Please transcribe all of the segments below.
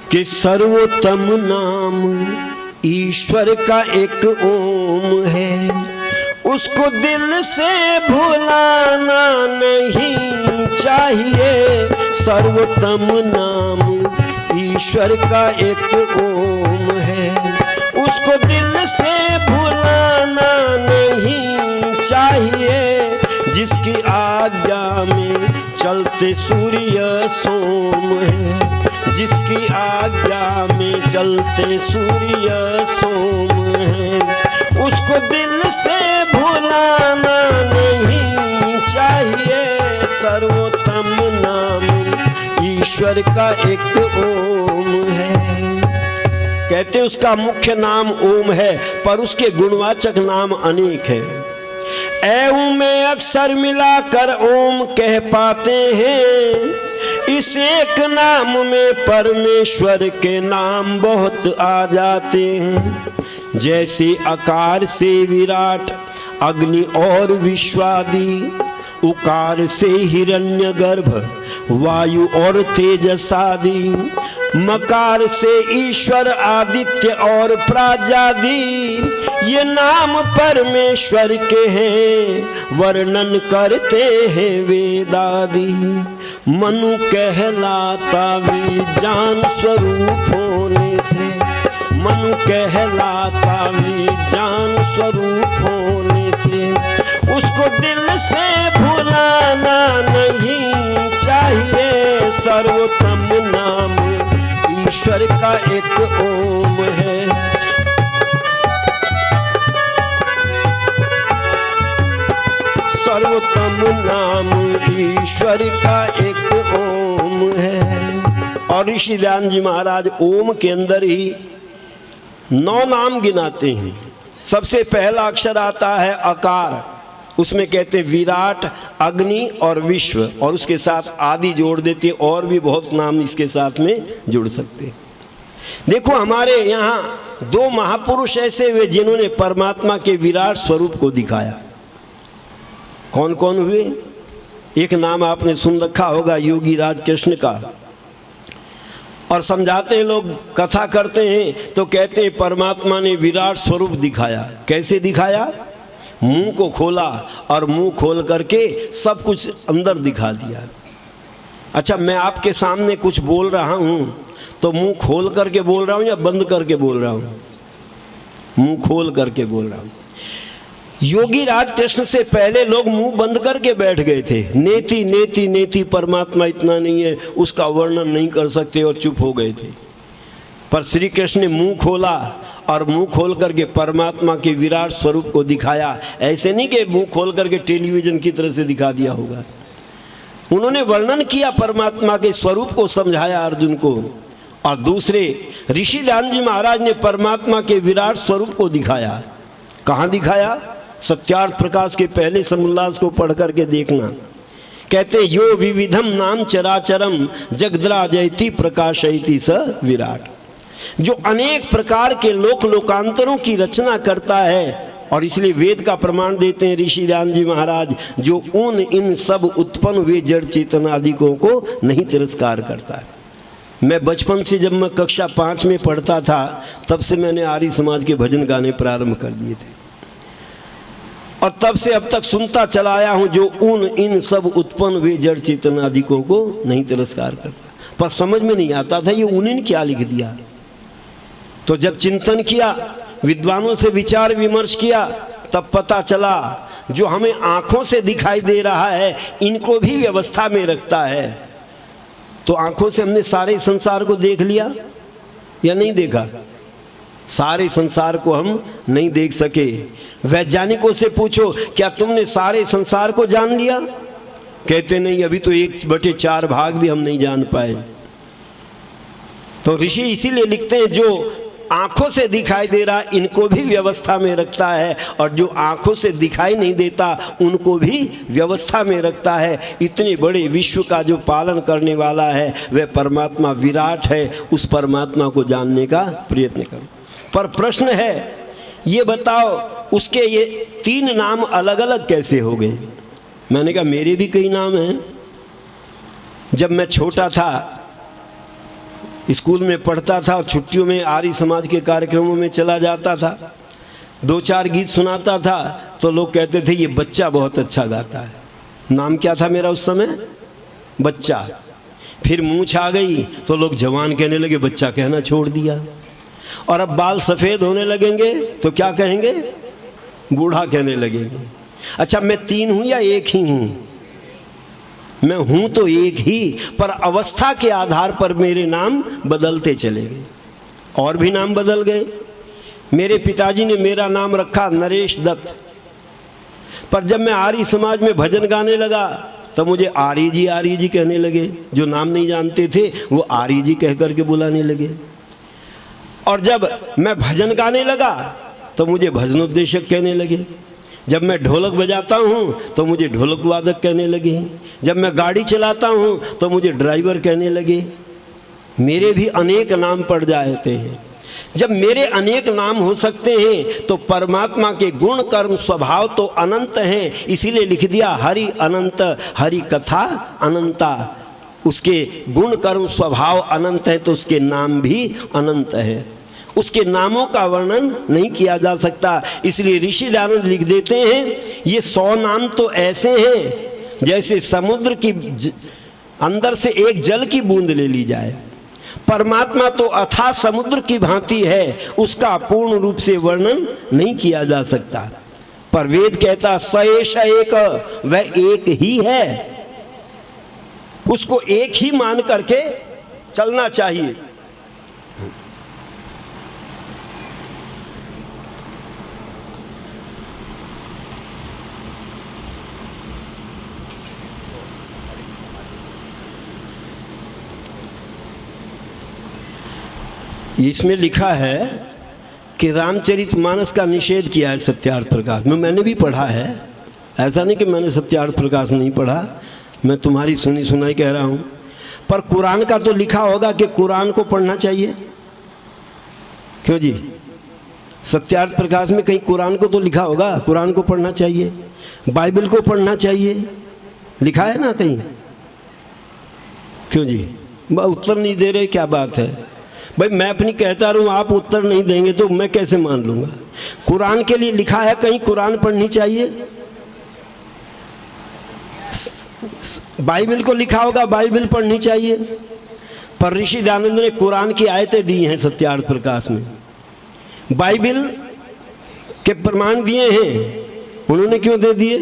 कि सर्वोत्तम नाम ईश्वर का एक ओम है, उसको दिल से भुलाना नहीं चाहिए। सर्वोत्तम नाम ईश्वर का एक ओम है, उसको दिल से भुलाना नहीं चाहिए। जिसकी आज्ञा में चलते सूर्य सोम है, जिसकी आज्ञा में चलते सूर्य सोम है, उसको दिल से भुलाना नहीं चाहिए। सर्वोत्तम नाम ईश्वर का एक ओम है। कहते उसका मुख्य नाम ओम है, पर उसके गुणवाचक नाम अनेक है। ए में अक्सर मिलाकर ओम कह पाते हैं, इस एक नाम में परमेश्वर के नाम बहुत आ जाते हैं। जैसे आकार से विराट, अग्नि और विश्वादि, उकार से हिरण्यगर्भ, वायु और तेजस आदि, मकार से ईश्वर आदित्य और प्राजादि, ये नाम परमेश्वर के हैं, वर्णन करते हैं वेदादि। मनु कहलाता विज्ञान स्वरूप होने से, मनु कहलाता विज्ञान स्वरूप होने से, उसको दिल से भुलाना नहीं चाहिए। सर्वोत्तम नाम ईश्वर का एक ओम है। सर्वोत्तम नाम ईश्वर का एक ओम है। और ऋषि ध्यान जी महाराज ओम के अंदर ही 9 नाम गिनाते हैं। सबसे पहला अक्षर आता है अकार, उसमें कहते हैं विराट, अग्नि और विश्व, और उसके साथ आदि जोड़ देते, और भी बहुत नाम इसके साथ में जुड़ सकते हैं। देखो हमारे यहाँ 2 महापुरुष ऐसे हुए जिन्होंने परमात्मा के विराट स्वरूप को दिखाया। कौन कौन हुए? एक नाम आपने सुन रखा होगा योगी राज कृष्ण का, और समझाते हैं लोग, कथा करते हैं तो कहते हैं परमात्मा ने विराट स्वरूप दिखाया। कैसे दिखाया? मुंह को खोला और मुंह खोल करके सब कुछ अंदर दिखा दिया। अच्छा, मैं आपके सामने कुछ बोल रहा हूं तो मुंह खोल करके बोल रहा हूं या बंद करके बोल रहा हूं? मुंह खोल करके बोल रहा हूं। योगी राज कृष्ण से पहले लोग मुंह बंद करके बैठ गए थे। नेति नेति नेति परमात्मा इतना नहीं है, उसका वर्णन नहीं कर सकते, और चुप हो गए थे। पर श्री कृष्ण ने मुंह खोला और मुंह खोल करके परमात्मा के विराट स्वरूप को दिखाया। ऐसे नहीं कि मुंह खोल करके टेलीविजन की तरह से दिखा दिया होगा। उन्होंने वर्णन किया, परमात्मा के स्वरूप को समझाया अर्जुन को। और दूसरे ऋषि ध्यान जी महाराज ने परमात्मा के विराट स्वरूप को दिखाया। कहाँ दिखाया? सत्यार्थ प्रकाश के पहले समुल्लास को पढ़ करके देखना। कहते यो विविधम नाम चराचरम जगद्राजयति प्रकाशयति स विराट, जो अनेक प्रकार के लोक लोकांतरों की रचना करता है। और इसलिए वेद का प्रमाण देते हैं ऋषि ध्यान जी महाराज, जो उन इन सब उत्पन्न हुए जड़ चेतन आदिकों को नहीं तिरस्कार करता है। मैं बचपन से, जब मैं कक्षा 5 में पढ़ता था, तब से मैंने आर्य समाज के भजन गाने प्रारंभ कर दिए थे, और तब से अब तक सुनता चला आया हूँ, जो उन इन सब उत्पन्न हुए जड़ चेतन आदिकों को नहीं तिरस्कार करता। पर समझ में नहीं आता था ये उन्होंने क्या लिख दिया। तो जब चिंतन किया, विद्वानों से विचार विमर्श किया, तब पता चला जो हमें आंखों से दिखाई दे रहा है, इनको भी व्यवस्था में रखता है। तो आंखों से हमने सारे संसार को देख लिया या नहीं देखा? सारे संसार को हम नहीं देख सके। वैज्ञानिकों से पूछो, क्या तुमने सारे संसार को जान लिया? कहते नहीं, अभी तो 1/4 भाग भी हम नहीं जान पाए। तो ऋषि इसीलिए लिखते हैं, जो आंखों से दिखाई दे रहा इनको भी व्यवस्था में रखता है, और जो आंखों से दिखाई नहीं देता उनको भी व्यवस्था में रखता है। इतने बड़े विश्व का जो पालन करने वाला है वह परमात्मा विराट है। उस परमात्मा को जानने का प्रयत्न करो। पर प्रश्न है, ये बताओ उसके ये 3 नाम अलग अलग कैसे हो गए? मैंने कहा मेरे भी कई नाम हैं। जब मैं छोटा था, स्कूल में पढ़ता था और छुट्टियों में आर्य समाज के कार्यक्रमों में चला जाता था, 2-4 गीत सुनाता था तो लोग कहते थे ये बच्चा बहुत अच्छा गाता है। नाम क्या था मेरा उस समय? बच्चा। फिर मूंछ आ गई तो लोग जवान कहने लगे, बच्चा कहना छोड़ दिया। और अब बाल सफ़ेद होने लगेंगे तो क्या कहेंगे? बूढ़ा कहने लगेंगे। अच्छा, मैं 3 हूँ या 1 ही हूँ? मैं हूँ तो 1 ही, पर अवस्था के आधार पर मेरे नाम बदलते चले गए। और भी नाम बदल गए। मेरे पिताजी ने मेरा नाम रखा नरेश दत्त, पर जब मैं आर्य समाज में भजन गाने लगा तो मुझे आर्य जी कहने लगे। जो नाम नहीं जानते थे वो आर्य जी कह करके बुलाने लगे। और जब मैं भजन गाने लगा तो मुझे भजनोपदेशक कहने लगे। जब मैं ढोलक बजाता हूँ तो मुझे ढोलक वादक कहने लगे। जब मैं गाड़ी चलाता हूँ तो मुझे ड्राइवर कहने लगे। मेरे भी अनेक नाम पड़ जाते हैं। जब मेरे अनेक नाम हो सकते हैं तो परमात्मा के गुण कर्म स्वभाव तो अनंत हैं, इसीलिए लिख दिया हरि अनंत, हरि कथा अनंता। उसके गुण कर्म स्वभाव अनंत हैं तो उसके नाम भी अनंत है। उसके नामों का वर्णन नहीं किया जा सकता। इसलिए ऋषि दयानंद लिख देते हैं, ये 100 नाम तो ऐसे हैं जैसे समुद्र की अंदर से एक जल की बूंद ले ली जाए। परमात्मा तो अथाह समुद्र की भांति है, उसका पूर्ण रूप से वर्णन नहीं किया जा सकता। पर वेद कहता स एष एक, वह एक ही है। उसको एक ही मान करके चलना चाहिए। इसमें लिखा है कि रामचरितमानस का निषेध किया है सत्यार्थ प्रकाश में। मैंने भी पढ़ा है, ऐसा नहीं कि मैंने सत्यार्थ प्रकाश नहीं पढ़ा, मैं तुम्हारी सुनी सुनाई कह रहा हूँ। पर कुरान का तो लिखा होगा कि कुरान को पढ़ना चाहिए। क्यों जी? सत्यार्थ प्रकाश में कहीं कुरान को तो लिखा होगा, कुरान को पढ़ना चाहिए, बाइबल को पढ़ना चाहिए, लिखा है ना कहीं? क्यों जी? उत्तर नहीं दे रहे, क्या बात है भाई? मैं अपनी कहता रहूं, आप उत्तर नहीं देंगे तो मैं कैसे मान लूंगा? कुरान के लिए लिखा है कहीं कुरान पढ़नी चाहिए, बाइबल को लिखा होगा बाइबल पढ़नी चाहिए। पर ऋषि दयानंद ने कुरान की आयतें दी हैं सत्यार्थ प्रकाश में, बाइबल के प्रमाण दिए हैं। उन्होंने क्यों दे दिए?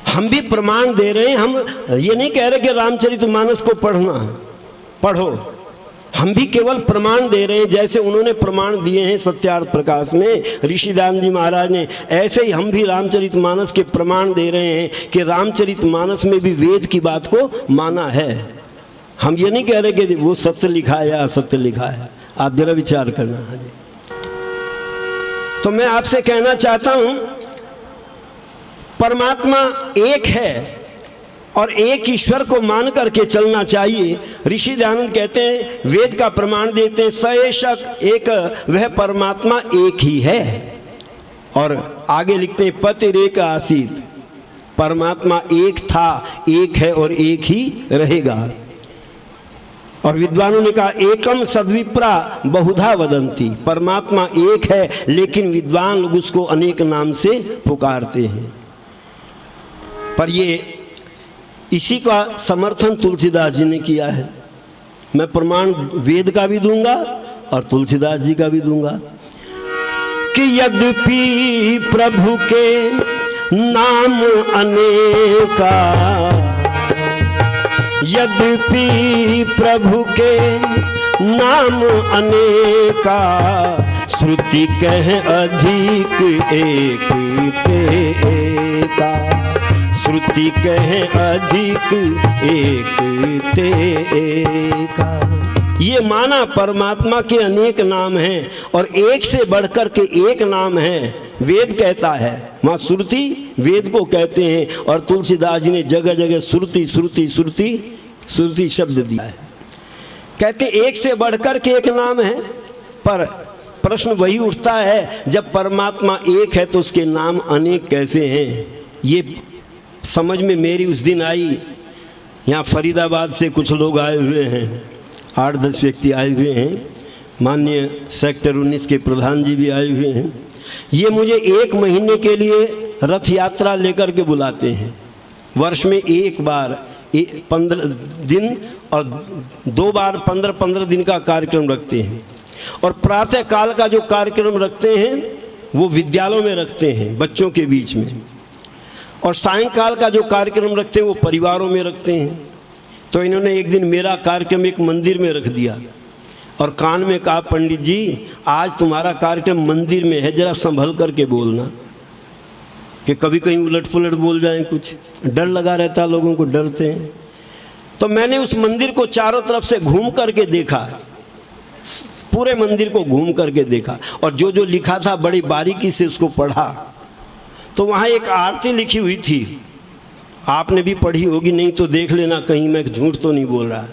हम भी प्रमाण दे रहे हैं। हम ये नहीं कह रहे कि रामचरितमानस को पढ़ो, हम भी केवल प्रमाण दे रहे हैं। जैसे उन्होंने प्रमाण दिए हैं सत्यार्थ प्रकाश में ऋषि दयानंद जी महाराज ने, ऐसे ही हम भी रामचरितमानस के प्रमाण दे रहे हैं कि रामचरितमानस में भी वेद की बात को माना है। हम ये नहीं कह रहे कि वो सत्य लिखा है या असत्य लिखा है। आप जरा विचार करना। हाँ जी, तो मैं आपसे कहना चाहता हूं, परमात्मा एक है और एक ईश्वर को मान करके चलना चाहिए। ऋषि दयानंद कहते हैं, वेद का प्रमाण देते हैं, स एषक एक, वह परमात्मा एक ही है। और आगे लिखते हैं, पतिरेक आसीत, परमात्मा एक था, एक है और एक ही रहेगा। और विद्वानों ने कहा, एकम सद्विप्रा बहुधा वदंती, परमात्मा एक है लेकिन विद्वान लोग उसको अनेक नाम से पुकारते हैं। पर ये इसी का समर्थन तुलसीदास जी ने किया है। मैं प्रमाण वेद का भी दूंगा और तुलसीदास जी का भी दूंगा कि यद्यपि प्रभु के नाम अनेका, यद्यपि प्रभु के नाम अनेका, श्रुति कह अधिक एक ते एका, श्रुति कहे अधिक एक ते एका। ये माना परमात्मा के अनेक नाम हैं और एक से बढ़कर के एक नाम है। वेद कहता है, माँ श्रुति वेद को कहते हैं, और तुलसीदास जी ने जगह जगह श्रुति श्रुति श्रुति श्रुति शब्द दिया है। कहते एक से बढ़कर के एक नाम है। पर प्रश्न वही उठता है, जब परमात्मा एक है तो उसके नाम अनेक कैसे हैं? ये समझ में मेरी उस दिन आई। यहाँ फरीदाबाद से कुछ लोग आए हुए हैं, 8-10 व्यक्ति आए हुए हैं, माननीय सेक्टर 19 के प्रधान जी भी आए हुए हैं। ये मुझे 1 महीने के लिए रथ यात्रा लेकर के बुलाते हैं। वर्ष में एक बार 15 दिन और 2 बार 15-15 दिन का कार्यक्रम रखते हैं। और प्रातः काल का जो कार्यक्रम रखते हैं वो विद्यालयों में रखते हैं बच्चों के बीच में, और सायंकाल का जो कार्यक्रम रखते हैं वो परिवारों में रखते हैं। तो इन्होंने एक दिन मेरा कार्यक्रम एक मंदिर में रख दिया और कान में कहा, पंडित जी आज तुम्हारा कार्यक्रम मंदिर में है, जरा संभल करके बोलना, कि कभी कहीं उलट पुलट बोल जाएं, कुछ डर लगा रहता है, लोगों को डरते हैं। तो मैंने उस मंदिर को चारों तरफ से घूम करके देखा, पूरे मंदिर को घूम करके देखा, और जो जो लिखा था बड़ी बारीकी से उसको पढ़ा। तो वहाँ एक आरती लिखी हुई थी, आपने भी पढ़ी होगी, नहीं तो देख लेना कहीं मैं झूठ तो नहीं बोल रहा।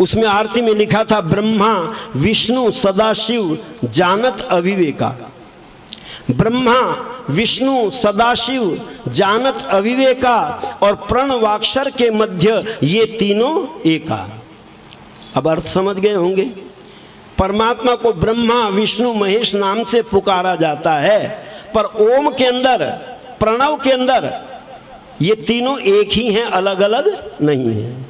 उसमें आरती में लिखा था, ब्रह्मा विष्णु सदाशिव जानत अविवेका। ब्रह्मा विष्णु सदाशिव जानत अविवेका, और प्रणवाक्षर के मध्य ये तीनों एका। अब अर्थ समझ गए होंगे। परमात्मा को ब्रह्मा विष्णु महेश नाम से पुकारा जाता है, पर ओम के अंदर, प्रणव के अंदर ये तीनों एक ही हैं, अलग अलग नहीं हैं।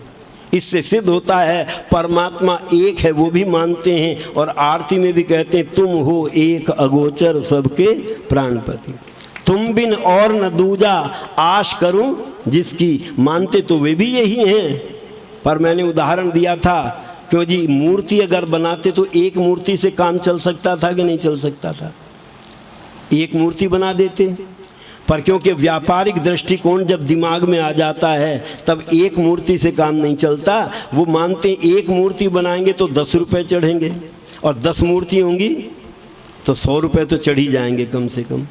इससे सिद्ध होता है परमात्मा एक है, वो भी मानते हैं। और आरती में भी कहते हैं, तुम हो एक अगोचर सबके प्राणपति, तुम बिन और न दूजा आश करूं जिसकी। मानते तो वे भी यही हैं, पर मैंने उदाहरण दिया था, क्यों जी मूर्ति अगर बनाते तो एक मूर्ति से काम चल सकता था कि नहीं चल सकता था? एक मूर्ति बना देते, पर क्योंकि व्यापारिक दृष्टिकोण जब दिमाग में आ जाता है तब एक मूर्ति से काम नहीं चलता। वो मानते एक मूर्ति बनाएंगे तो 10 रुपये चढ़ेंगे, और 10 मूर्ति होंगी तो 100 रुपये तो चढ़ ही जाएंगे कम से कम।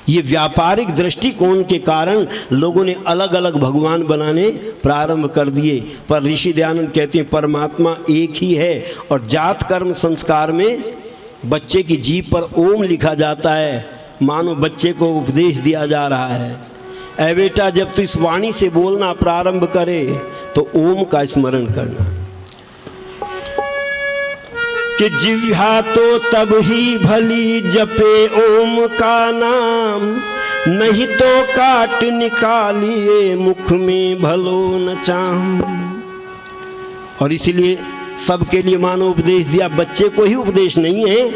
ये व्यापारिक दृष्टिकोण के कारण लोगों ने अलग अलग भगवान बनाने प्रारंभ कर दिए। पर ऋषि दयानंद कहते हैं परमात्मा एक ही है। और जात कर्म संस्कार में बच्चे की जीभ पर ओम लिखा जाता है, मानो बच्चे को उपदेश दिया जा रहा है, ऐ बेटा जब तू इस वाणी से बोलना प्रारंभ करे तो ओम का स्मरण करना। कि जिह्वा तो तब ही भली जपे ओम का नाम, नहीं तो काट निकालिए मुख में भलो न चाम। और इसलिए सबके लिए मानो उपदेश दिया, बच्चे को ही उपदेश नहीं है,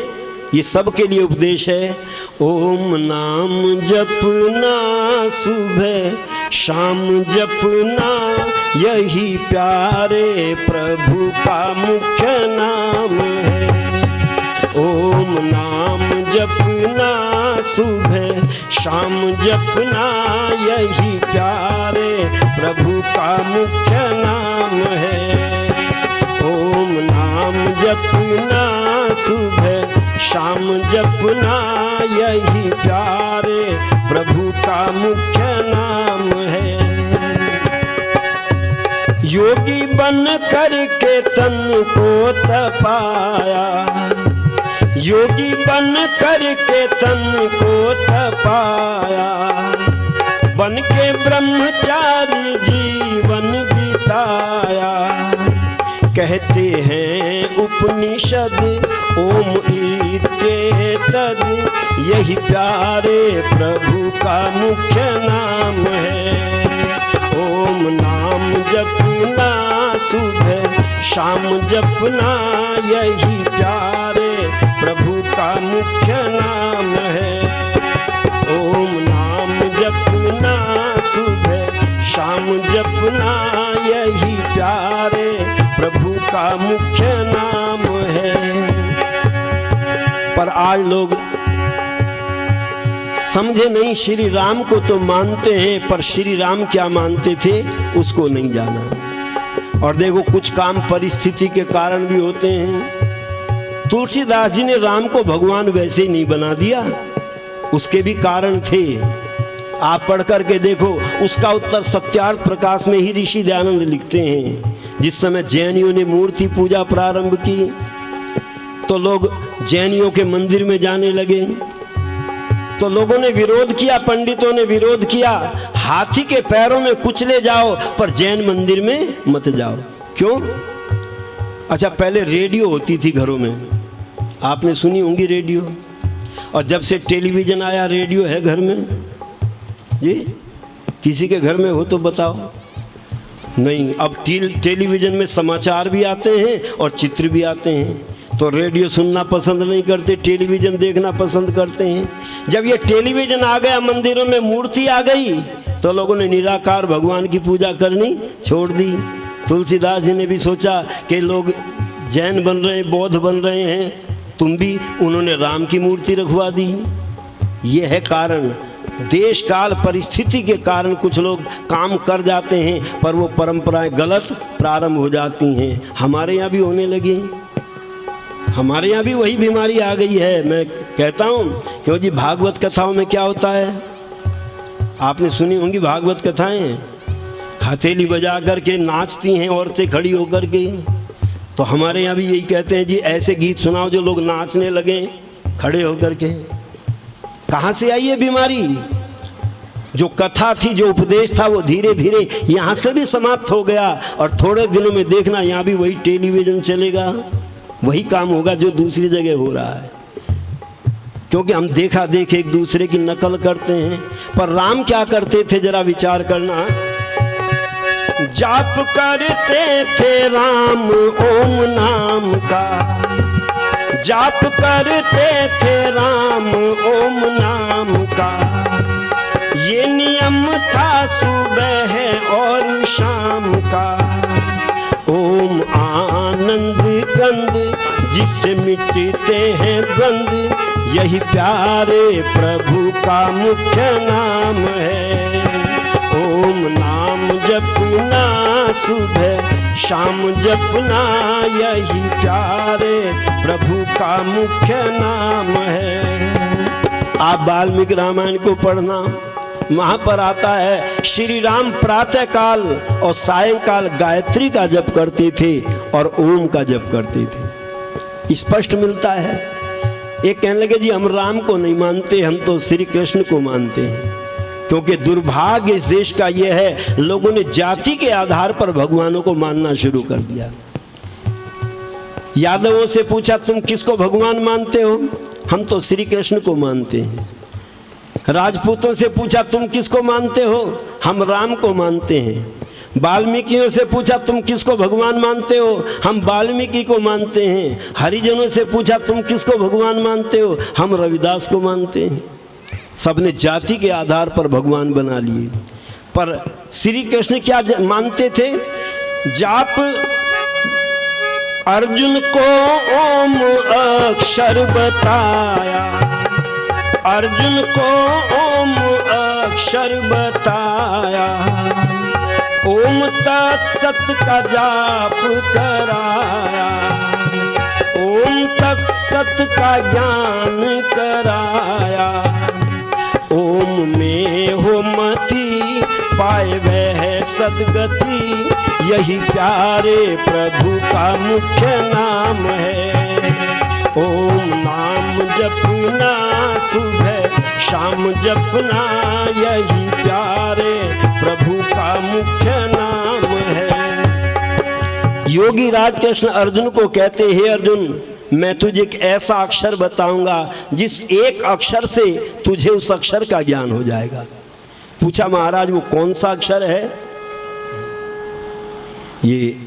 ये सबके लिए उपदेश है। ओम नाम जपना सुबह शाम जपना, यही प्यारे प्रभु का मुख्य नाम है। ओम नाम जपना सुबह शाम जपना, यही प्यारे प्रभु का मुख्य नाम है। ओम नाम जपना सुबह शाम जपना, यही प्यारे प्रभु का मुख्य नाम है। योगी बन करके तन को तपाया, योगी बन करके तन को तपाया, बन के ब्रह्मचारी जीवन बिताया। कहते हैं उपनिषद ओम इत्येतद, यही प्यारे प्रभु का मुख्य नाम है। ओम नाम जपना सुबह शाम जपना, यही प्यारे प्रभु का मुख्य नाम है। ओम नाम जपना सुबह शाम जपना, यही प्यारे प्रभु का मुख्य नाम है। पर आज लोग समझे नहीं, श्री राम को तो मानते हैं पर श्री राम क्या मानते थे उसको नहीं जाना। और देखो कुछ काम परिस्थिति के कारण भी होते हैं। तुलसीदास जी ने राम को भगवान वैसे ही नहीं बना दिया, उसके भी कारण थे। आप पढ़ करके देखो, उसका उत्तर सत्यार्थ प्रकाश में ही ऋषि दयानंद लिखते हैं। जिस समय जैनियों ने मूर्ति पूजा प्रारंभ की तो लोग जैनियों के मंदिर में जाने लगे, तो लोगों ने विरोध किया, पंडितों ने विरोध किया, हाथी के पैरों में कुचले जाओ पर जैन मंदिर में मत जाओ। क्यों? अच्छा, पहले रेडियो होती थी घरों में, आपने सुनी होंगी रेडियो। और जब से टेलीविज़न आया, रेडियो है घर में जी? किसी के घर में हो तो बताओ। नहीं, अब टेलीविज़न में समाचार भी आते हैं और चित्र भी आते हैं। तो रेडियो सुनना पसंद नहीं करते, टेलीविज़न देखना पसंद करते हैं। जब ये टेलीविज़न आ गया, मंदिरों में मूर्ति आ गई, तो लोगों ने निराकार भगवान की पूजा करनी छोड़ दी। तुलसीदास जी ने भी सोचा कि लोग जैन बन रहे हैं, बौद्ध बन रहे हैं, तुम भी, उन्होंने राम की मूर्ति रखवा दी। ये है कारण, देश काल परिस्थिति के कारण कुछ लोग काम कर जाते हैं, पर वो परंपराएं गलत प्रारंभ हो जाती हैं। हमारे यहाँ भी होने लगी, हमारे यहाँ भी वही बीमारी आ गई है। मैं कहता हूँ क्यों जी, भागवत कथाओं में क्या होता है, आपने सुनी होंगी भागवत कथाएं। हथेली बजा करके नाचती हैं औरतें खड़ी होकर के। तो हमारे यहाँ भी यही कहते हैं जी, ऐसे गीत सुनाओ जो लोग नाचने लगे खड़े होकर के। कहाँ से आई ये बीमारी? जो कथा थी, जो उपदेश था, वो धीरे धीरे यहाँ से भी समाप्त हो गया। और थोड़े दिनों में देखना, यहाँ भी वही टेलीविज़न चलेगा, वही काम होगा जो दूसरी जगह हो रहा है। क्योंकि हम देखा देख एक दूसरे की नकल करते हैं। पर राम क्या करते थे, जरा विचार करना। जाप करते थे राम ओम नाम का, जाप करते थे राम ओम नाम का। ये नियम था सुबह और शाम का। ओम आनंद गंध जिससे मिटते हैं द्वंद, यही प्यारे प्रभु का मुख्य नाम है। ओम नाम जपना सुबह शाम जपना, यही प्यारे प्रभु का मुख्य नाम है। आप वाल्मीकि रामायण को पढ़ना, वहाँ पर आता है श्री राम प्रातः काल और सायंकाल गायत्री का जप करते थे और ओम का जप करते थे। स्पष्ट मिलता है। एक कहने लगे जी हम राम को नहीं मानते, हम तो श्री कृष्ण को मानते हैं। क्योंकि दुर्भाग्य इस देश का यह है, लोगों ने जाति के आधार पर भगवानों को मानना शुरू कर दिया। यादवों से पूछा तुम किसको भगवान मानते हो? हम तो श्री कृष्ण को मानते हैं। राजपूतों से पूछा तुम किसको मानते हो? हम राम को मानते हैं। वाल्मीकियों से पूछा तुम किसको भगवान मानते हो? हम वाल्मीकि को मानते हैं। हरिजनों से पूछा तुम किसको भगवान मानते हो? हम रविदास को मानते हैं। सबने जाति के आधार पर भगवान बना लिए। पर श्री कृष्ण क्या मानते थे? जाप अर्जुन को ओम अक्षर बताया, अर्जुन को ओम अक्षर बताया। ओम तत्सत का जाप कराया, ओम तत्सत का ज्ञान कराया। ओम में हो मति पाए वह सदगति, यही प्यारे प्रभु का मुख्य नाम है। ओम नाम जपना सुबह शाम जपना, यही प्यारे प्रभु का मुख्य नाम है। योगी राज कृष्ण अर्जुन को कहते हे अर्जुन, मैं तुझे एक ऐसा अक्षर बताऊंगा जिस एक अक्षर से तुझे उस अक्षर का ज्ञान हो जाएगा। पूछा महाराज वो कौन सा अक्षर है? ये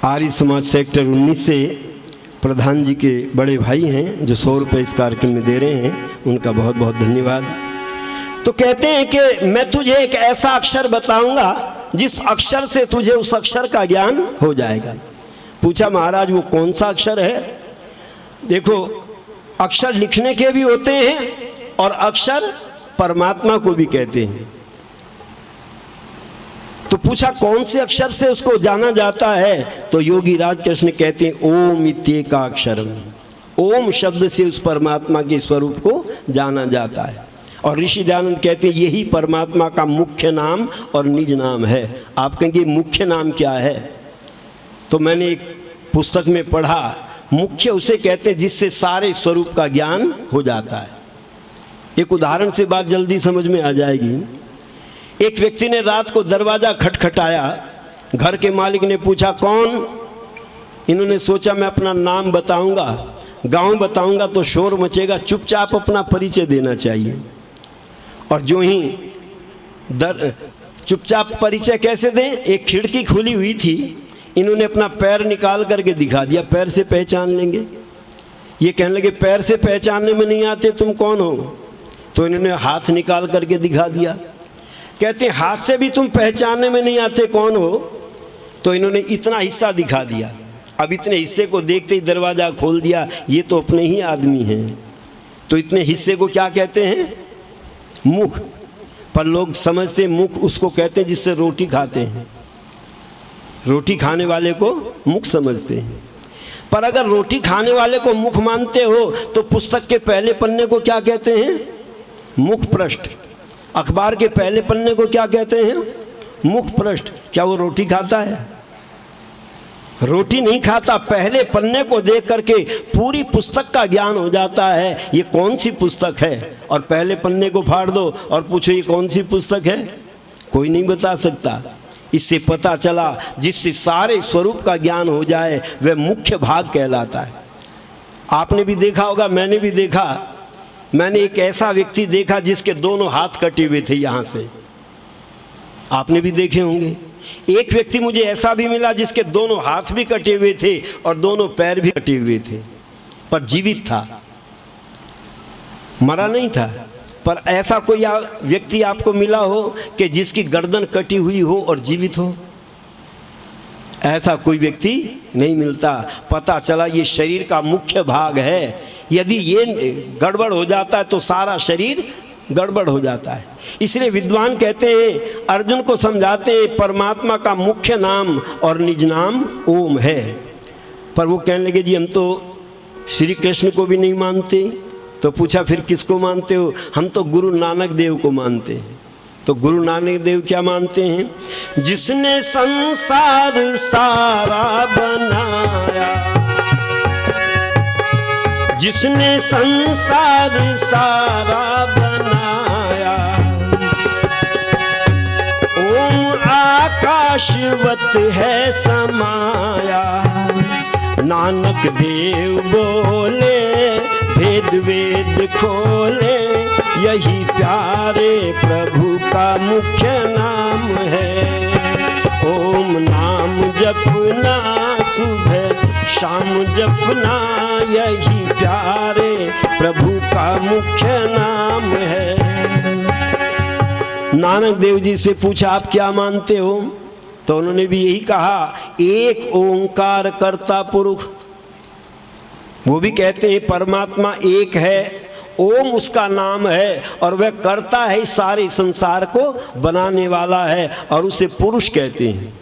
आर्य समाज सेक्टर 19 से प्रधान जी के बड़े भाई हैं जो 100 रुपये इस कार्यक्रम में दे रहे हैं, उनका बहुत बहुत धन्यवाद। तो कहते हैं कि मैं तुझे एक ऐसा अक्षर बताऊंगा जिस अक्षर से तुझे उस अक्षर का ज्ञान हो जाएगा। पूछा महाराज वो कौन सा अक्षर है? देखो अक्षर लिखने के भी होते हैं और अक्षर परमात्मा को भी कहते हैं। तो पूछा कौन से अक्षर से उसको जाना जाता है? तो योगी राज कृष्ण कहते हैं ओम इत्येका अक्षरम। ओम शब्द से उस परमात्मा के स्वरूप को जाना जाता है। और ऋषि दयानंद कहते हैं यही परमात्मा का मुख्य नाम और निज नाम है। आप कहेंगे मुख्य नाम क्या है? तो मैंने एक पुस्तक में पढ़ा, मुख्य उसे कहते हैं जिससे सारे स्वरूप का ज्ञान हो जाता है। एक उदाहरण से बात जल्दी समझ में आ जाएगी। एक व्यक्ति ने रात को दरवाज़ा खटखटाया, घर के मालिक ने पूछा कौन? इन्होंने सोचा मैं अपना नाम बताऊंगा, गांव बताऊंगा तो शोर मचेगा, चुपचाप अपना परिचय देना चाहिए। और जो ही चुपचाप परिचय कैसे दें, एक खिड़की खुली हुई थी, इन्होंने अपना पैर निकाल करके दिखा दिया, पैर से पहचान लेंगे। ये कहने लगे पैर से पहचानने में नहीं आते, तुम कौन हो? तो इन्होंने हाथ निकाल करके दिखा दिया। कहते हैं हाथ से भी तुम पहचानने में नहीं आते, कौन हो? तो इन्होंने इतना हिस्सा दिखा दिया। अब इतने हिस्से को देखते ही दरवाज़ा खोल दिया, ये तो अपने ही आदमी हैं। तो इतने हिस्से को क्या कहते हैं? मुख। पर लोग समझते मुख उसको कहते हैं जिससे रोटी खाते हैं, रोटी खाने वाले को मुख समझते हैं। पर अगर रोटी खाने वाले को मुख मानते हो तो पुस्तक के पहले पन्ने को क्या कहते हैं? मुख पृष्ठ। अखबार के पहले पन्ने को क्या कहते हैं? मुख पृष्ठ। क्या वो रोटी खाता है? रोटी नहीं खाता। पहले पन्ने को देख करके पूरी पुस्तक का ज्ञान हो जाता है, ये कौन सी पुस्तक है। और पहले पन्ने को फाड़ दो और पूछो ये कौन सी पुस्तक है, कोई नहीं बता सकता। इससे पता चला जिससे सारे स्वरूप का ज्ञान हो जाए वह मुख्य भाग कहलाता है। आपने भी देखा होगा, मैंने भी देखा, मैंने एक ऐसा व्यक्ति देखा जिसके दोनों हाथ कटे हुए थे यहाँ से, आपने भी देखे होंगे। एक व्यक्ति मुझे ऐसा भी मिला जिसके दोनों हाथ भी कटे हुए थे और दोनों पैर भी कटे हुए थे, पर जीवित था, मरा नहीं था। पर ऐसा कोई व्यक्ति आपको मिला हो कि जिसकी गर्दन कटी हुई हो और जीवित हो? ऐसा कोई व्यक्ति नहीं मिलता। पता चला ये शरीर का मुख्य भाग है। यदि ये गड़बड़ हो जाता है तो सारा शरीर गड़बड़ हो जाता है। इसलिए विद्वान कहते हैं, अर्जुन को समझाते हैं, परमात्मा का मुख्य नाम और निज नाम ओम है। पर वो कहने लगे जी हम तो श्री कृष्ण को भी नहीं मानते। तो पूछा फिर किसको मानते हो? हम तो गुरु नानक देव को मानते हैं। तो गुरु नानक देव क्या मानते हैं? जिसने संसार सारा बनाया, जिसने संसार सारा बनाया, ओम आकाशवत है समाया। नानक देव बोले भेद वेद खोले, यही प्यारे प्रभु का मुख्य नाम है। ओम नाम जपना सुबह शाम जपना, यही प्यारे प्रभु का मुख्य नाम है। नानक देव जी से पूछा आप क्या मानते हो? तो उन्होंने भी यही कहा, एक ओंकार कर्ता पुरुष। वो भी कहते हैं परमात्मा एक है, ओम उसका नाम है और वह करता है, इस सारे संसार को बनाने वाला है, और उसे पुरुष कहते हैं।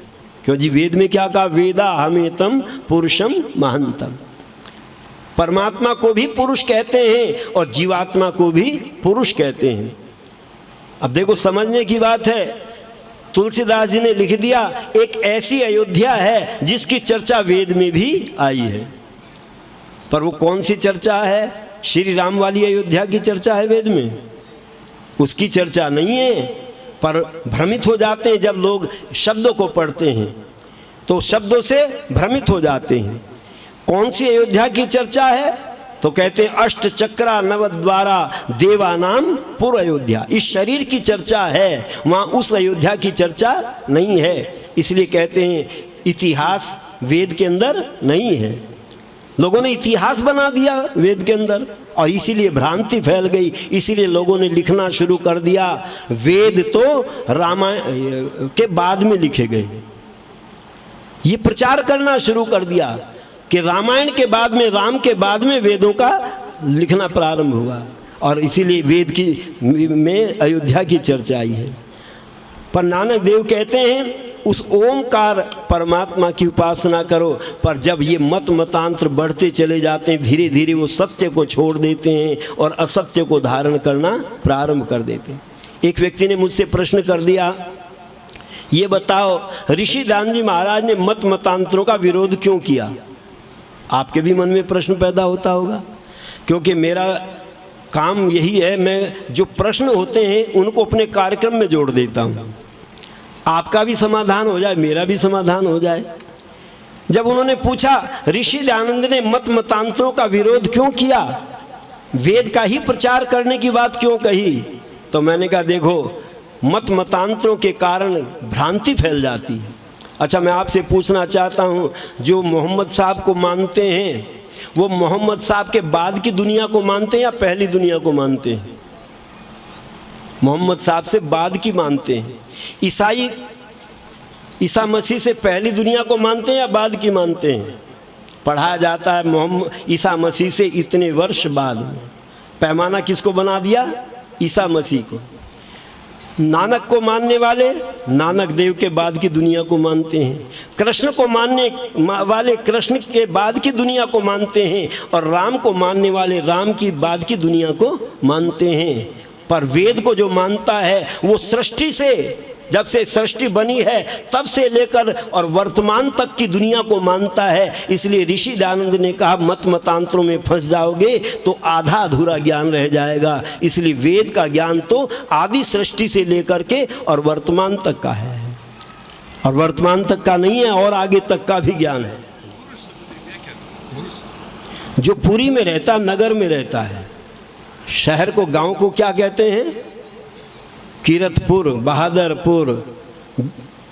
क्यों जी? वेद में क्या कहा? वेदा हमेतम पुरुषम महंतम। परमात्मा को भी पुरुष कहते हैं और जीवात्मा को भी पुरुष कहते हैं। अब देखो समझने की बात है, तुलसीदास जी ने लिख दिया एक ऐसी अयोध्या है जिसकी चर्चा वेद में भी आई है। पर वो कौन सी चर्चा है? श्री राम वाली अयोध्या की चर्चा है वेद में, उसकी चर्चा नहीं है। पर भ्रमित हो जाते हैं जब लोग शब्दों को पढ़ते हैं, तो शब्दों से भ्रमित हो जाते हैं। कौन सी अयोध्या की चर्चा है? तो कहते हैं अष्ट चक्रा नवद्वारा देवानाम पुर अयोध्या। इस शरीर की चर्चा है, वहाँ उस अयोध्या की चर्चा नहीं है। इसलिए कहते हैं इतिहास वेद के अंदर नहीं है। लोगों ने इतिहास बना दिया वेद के अंदर, और इसीलिए भ्रांति फैल गई। इसीलिए लोगों ने लिखना शुरू कर दिया, वेद तो रामायण के बाद में लिखे गए। ये प्रचार करना शुरू कर दिया कि रामायण के बाद में, राम के बाद में वेदों का लिखना प्रारंभ हुआ, और इसीलिए वेद की में अयोध्या की चर्चा आई है। पर नानक देव कहते हैं उस ओमकार परमात्मा की उपासना करो। पर जब ये मतांतर बढ़ते चले जाते हैं, धीरे धीरे वो सत्य को छोड़ देते हैं और असत्य को धारण करना प्रारंभ कर देते हैं। एक व्यक्ति ने मुझसे प्रश्न कर दिया, ये बताओ ऋषि दान जी महाराज ने मतांतरों का विरोध क्यों किया? आपके भी मन में प्रश्न पैदा होता होगा, क्योंकि मेरा काम यही है, मैं जो प्रश्न होते हैं उनको अपने कार्यक्रम में जोड़ देता हूँ। आपका भी समाधान हो जाए, मेरा भी समाधान हो जाए। जब उन्होंने पूछा ऋषि दयानंद ने मत मतांतरों का विरोध क्यों किया, वेद का ही प्रचार करने की बात क्यों कही, तो मैंने कहा देखो मत मतांतरों के कारण भ्रांति फैल जाती है। अच्छा, मैं आपसे पूछना चाहता हूँ, जो मोहम्मद साहब को मानते हैं वो मोहम्मद साहब के बाद की दुनिया को मानते हैं या पहली दुनिया को मानते हैं? मोहम्मद साहब से बाद की मानते हैं। ईसाई ईसा मसीह से पहली दुनिया को मानते हैं या बाद की मानते हैं? पढ़ाया जाता है मोहम्मद ईसा मसीह से इतने वर्ष बाद में। पैमाना किसको बना दिया? ईसा मसीह को। नानक को मानने वाले नानक देव के बाद की दुनिया को मानते हैं, कृष्ण को मानने वाले कृष्ण के बाद की दुनिया को मानते हैं, और राम को मानने वाले राम की बाद की दुनिया को मानते हैं। पर वेद को जो मानता है वो सृष्टि से, जब से सृष्टि बनी है तब से लेकर और वर्तमान तक की दुनिया को मानता है। इसलिए ऋषि दयानंद ने कहा मत मतांतरों में फंस जाओगे तो आधा अधूरा ज्ञान रह जाएगा। इसलिए वेद का ज्ञान तो आदि सृष्टि से लेकर के और वर्तमान तक का है, और वर्तमान तक का नहीं है, और आगे तक का भी ज्ञान है। जो पुरी में रहता, नगर में रहता है, शहर को गांव को क्या कहते हैं? कीरतपुर, बहादुरपुर,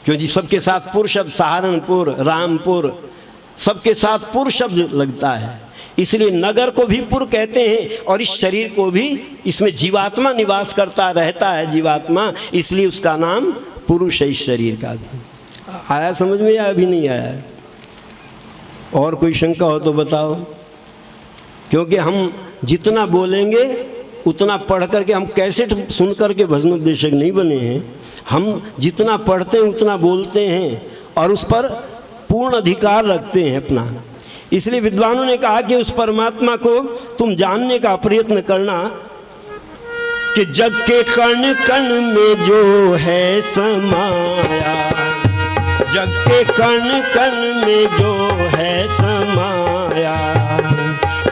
क्यों जी सबके साथ पुर शब्द, सहारनपुर, रामपुर, सबके साथ पुर शब्द लगता है। इसलिए नगर को भी पुर कहते हैं, और इस शरीर को भी, इसमें जीवात्मा निवास करता रहता है जीवात्मा, इसलिए उसका नाम पुरुष है इस शरीर का भी। आया समझ में या अभी नहीं आया? और कोई शंका हो तो बताओ, क्योंकि हम जितना बोलेंगे उतना पढ़ करके, हम कैसेट सुन करके भजनोपदेशक नहीं बने हैं। हम जितना पढ़ते हैं उतना बोलते हैं और उस पर पूर्ण अधिकार रखते हैं अपना। इसलिए विद्वानों ने कहा कि उस परमात्मा को तुम जानने का प्रयत्न करना कि जग के कण कण में जो है समाया, जग के कण कण में जो है समाया,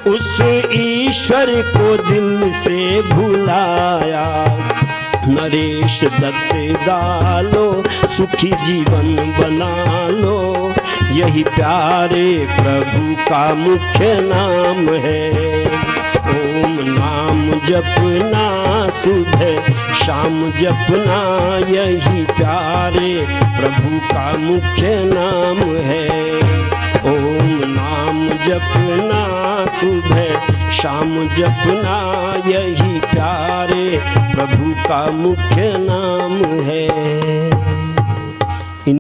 उस ईश्वर को दिल से भुलाया। नरेश दत्त गालो, सुखी जीवन बना लो, यही प्यारे प्रभु का मुख्य नाम है। ओम नाम जपना सुबह शाम जपना, यही प्यारे प्रभु का मुख्य नाम है। ओम नाम जपना सुबह शाम जपना, यही प्यारे प्रभु का मुख्य नाम है।